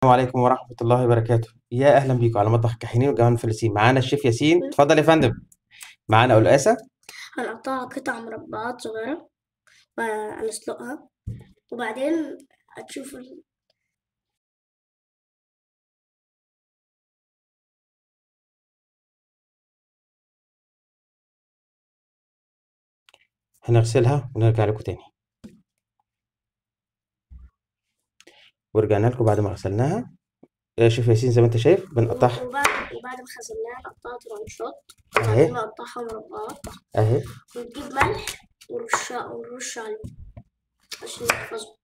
السلام عليكم ورحمة الله وبركاته. يا أهلا بيكم على مطبخ الكحيانين والجمال الفلسطيني. معانا الشيف ياسين، اتفضل يا فندم. معانا قلقاسة. هنقطعها قطع مربعات صغيرة وهنسلقها، وبعدين هتشوف هنغسلها ونرجع لكم تاني. ورجعنا لكم بعد ما غسلناها. يا شيف ياسين زي ما انت شايف بنقطعها وبعد ما خزناها نقطعها ترانشات، اهي وبعدين نقطعها مربعات، اهي. ونجيب ملح ونرش عليه عشان يحفظه.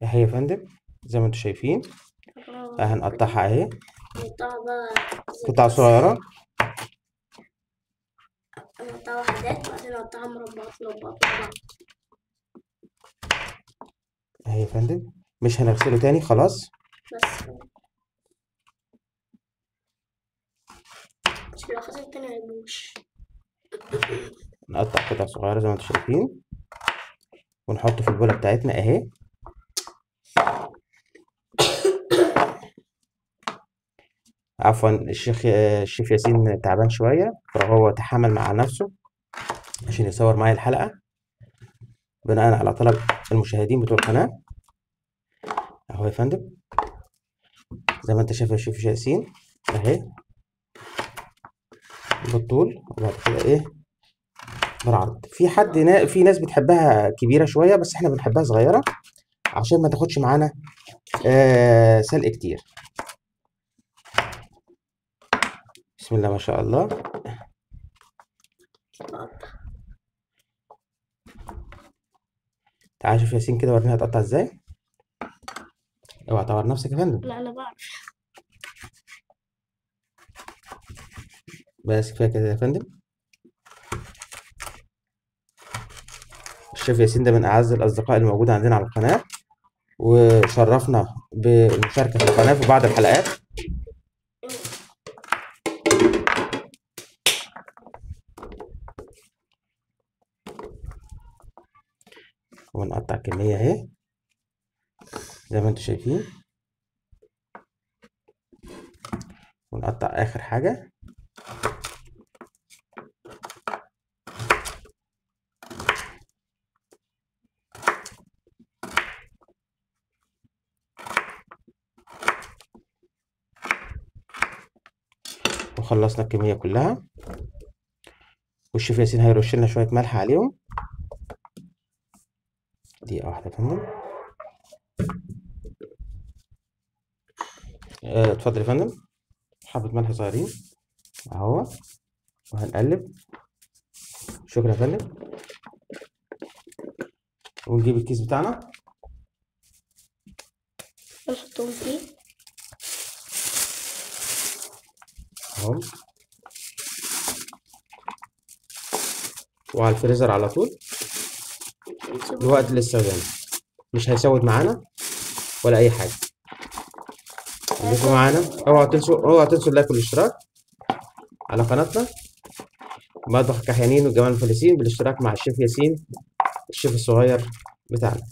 اهي يا فندم زي ما انتم شايفين. هنقطعها اهي نقطعها بقى قطع صغيرة. نقطعها وحدات، وبعدين نقطعها مربعات مربعات مع بعض. اهي يا فندم، مش هنغسله تاني خلاص. بس عشان لو خدت تاني هيبوش. نقطع قطع صغيرة زي ما انتم شايفين ونحطه في البولة بتاعتنا اهي. عفوا الشيف ياسين تعبان شوية، فهو تحمل مع نفسه عشان يصور معايا الحلقة بناء على طلب المشاهدين بتوع القناة. اهو يا فندم زي ما انت شايف يا شيف ياسين اهي بالطول، وبعد كده ايه بالعرض. في ناس بتحبها كبيرة شوية، بس احنا بنحبها صغيرة عشان ما تاخدش معانا سلق كتير. بسم الله ما شاء الله. تعال شوف ياسين كده وريني هتقطع ازاي. اوعى تعور نفسك يا فندم. لا أنا بعرف. بس كفايه كده يا فندم. الشيف ياسين ده من اعز الاصدقاء الموجوده عندنا على القناه، وشرفنا بالمشاركه في القناه في بعض الحلقات. ونقطع كميه اهي زي ما انتم شايفين، ونقطع اخر حاجه. وخلصنا الكميه كلها، والشيف ياسين هيرش لنا شويه ملح عليهم. دقيقه واحده يا فندم. اتفضل يا فندم. حبه ملح صغيرين اهو، وهنقلب. شكرا يا فندم. ونجيب الكيس بتاعنا نحطهم فيه اهو، وعلى الفريزر على طول لوقت الاستخدام. مش هيسود معانا ولا اي حاجه. خليكم معانا. اوعوا تنسوا اللايك والاشتراك على قناتنا مطبخ الكحيانين والجمال الفلسطيني، بالاشتراك مع الشيف ياسين الشيف الصغير بتاعنا.